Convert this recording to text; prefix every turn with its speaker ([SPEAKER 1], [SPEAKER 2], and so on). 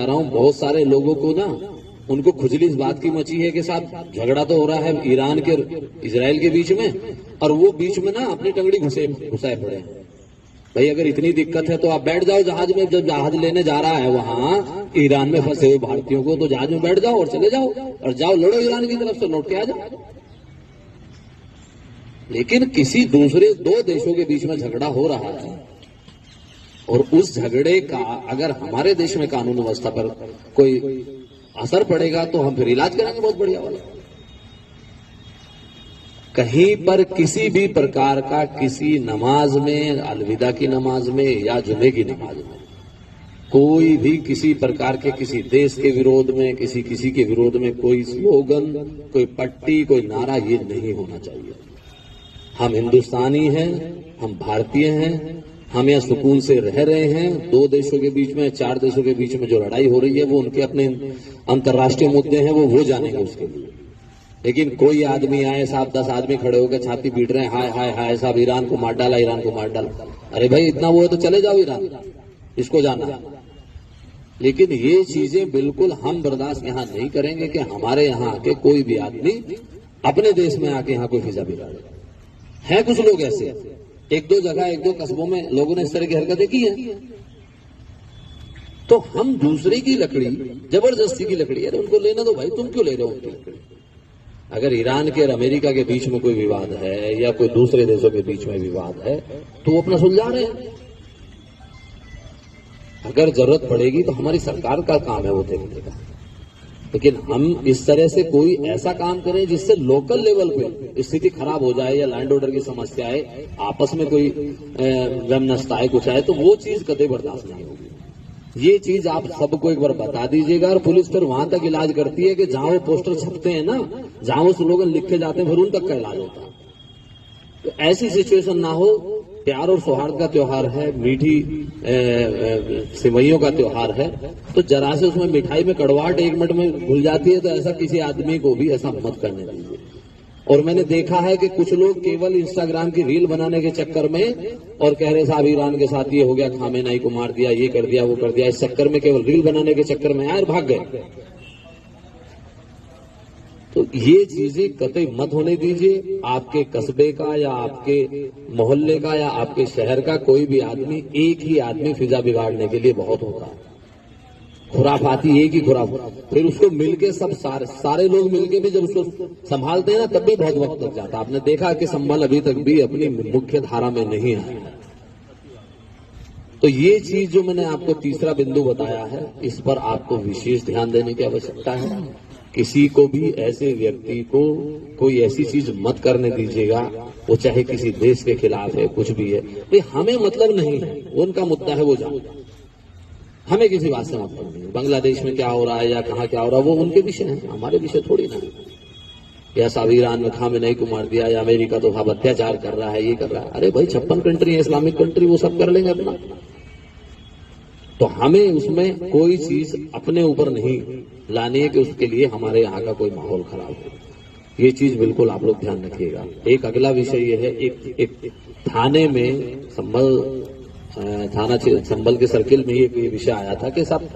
[SPEAKER 1] रहा हूँ, बहुत सारे लोगों को ना उनको खुजली इस बात की मची है कि साहब झगड़ा तो हो रहा है ईरान के इजराइल के बीच में, और वो बीच में ना अपनी टंगड़ी घुसाए पड़े हैं। भाई अगर इतनी दिक्कत है तो आप बैठ जाओ जहाज में, जब जहाज लेने जा रहा है वहां ईरान में फंसे हुए भारतीयों को, तो जहाज में बैठ जाओ और चले जाओ और जाओ लड़ो ईरान की तरफ से, लौट के आ जाओ। लेकिन किसी दूसरे दो देशों के बीच में झगड़ा हो रहा है और उस झगड़े का अगर हमारे देश में कानून व्यवस्था पर कोई असर पड़ेगा तो हम फिर इलाज कराएंगे बहुत बढ़िया वाला। कहीं पर किसी भी प्रकार का किसी नमाज में, अलविदा की नमाज में या जुमे की नमाज में कोई भी किसी प्रकार के किसी देश के विरोध में, किसी के विरोध में कोई स्लोगन, कोई पट्टी, कोई नारा, ये नहीं होना चाहिए। हम हिंदुस्तानी हैं, हम भारतीय हैं, हम यहाँ सुकून से रह रहे हैं। दो देशों के बीच में, चार देशों के बीच में जो लड़ाई हो रही है वो उनके अपने अंतर्राष्ट्रीय मुद्दे हैं, वो जानेंगे उसके लिए। लेकिन कोई आदमी आए, साहब 10 आदमी खड़े होकर छाती पीट रहे हैं, हाय हाय हाय साहब ईरान को मार डाला, ईरान को मार डाला। अरे भाई इतना वो है तो चले जाओ ईरान, इसको जाना। लेकिन ये चीजें बिल्कुल हम बर्दाश्त यहाँ नहीं करेंगे कि हमारे यहाँ आके कोई भी आदमी अपने देश में आके यहाँ कोई फिजा बिगाड़े। है कुछ लोग ऐसे, एक दो जगह, एक दो कस्बों में लोगों ने इस तरह की हरकतें की है। तो हम दूसरे की लकड़ी, जबरदस्ती की लकड़ी, अरे उनको लेना दो भाई, तुम क्यों ले रहे हो उनकी लकड़ी। अगर ईरान के और अमेरिका के बीच में कोई विवाद है या कोई दूसरे देशों के बीच में विवाद है तो वो अपना सुलझा रहे हैं। अगर जरूरत पड़ेगी तो हमारी सरकार का काम है वो देखने का। लेकिन हम इस तरह से कोई ऐसा काम करें जिससे लोकल लेवल पे स्थिति खराब हो जाए या लैंड ऑर्डर की समस्या आए, आपस में कोई वैमनस्यता आए, कुछ आए, तो वो चीज कतई बर्दाश्त नहीं होगी। ये चीज आप सबको एक बार बता दीजिएगा। और पुलिस फिर वहां तक इलाज करती है कि जहां वो पोस्टर छपते हैं ना, जहां वो स्लोगन लिखे जाते हैं, फिर उन तक का इलाज होता है। तो ऐसी सिचुएशन ना हो। प्यार और सौहार्द का त्योहार है, मीठी सिवैयों का त्योहार है, तो जरा से उसमें मिठाई में कड़वाहट 1 मिनट में घुल जाती है, तो ऐसा किसी आदमी को भी ऐसा मत करने दीजिए। और मैंने देखा है कि कुछ लोग केवल इंस्टाग्राम की रील बनाने के चक्कर में और कह रहे साहब ईरान के साथ ये हो गया, खामेनेई को मार दिया, ये कर दिया, वो कर दिया, इस चक्कर में केवल रील बनाने के चक्कर में यार भाग गए। तो ये चीजें कतई मत होने दीजिए। आपके कस्बे का या आपके मोहल्ले का या आपके शहर का कोई भी आदमी, एक ही आदमी फिजा बिगाड़ने के लिए बहुत होता है। खुराफाती एक ही खुराफात, फिर उसको मिलके सब सारे लोग मिलके भी जब उसको संभालते हैं ना तब भी बहुत वक्त लग जाता है। आपने देखा कि संभल अभी तक भी अपनी मुख्य धारा में नहीं आया। तो ये चीज जो मैंने आपको तीसरा बिंदु बताया है, इस पर आपको विशेष ध्यान देने की आवश्यकता है। किसी को भी, ऐसे व्यक्ति को कोई ऐसी चीज मत करने दीजिएगा, वो चाहे किसी देश के खिलाफ है, कुछ भी है। भाई हमें मतलब नहीं है, उनका मुद्दा है वो जाओ, हमें किसी बात से मतलब नहीं। बांग्लादेश में क्या हो रहा है या कहाँ क्या हो रहा है वो उनके विषय है, हमारे विषय थोड़ी ना। या साहब ईरान में खामेनेई को मार दिया, या अमेरिका तो साहब अत्याचार कर रहा है, ये कर रहा है। अरे भाई 56 कंट्री है, इस्लामिक कंट्री, वो सब कर लेंगे अपना। तो हमें उसमें कोई चीज अपने ऊपर नहीं लानी है कि उसके लिए हमारे यहाँ का कोई माहौल खराब हो। ये चीज बिल्कुल आप लोग ध्यान रखिएगा। एक अगला विषय ये है, एक थाने में संभल के सर्किल में ये विषय आया था कि सब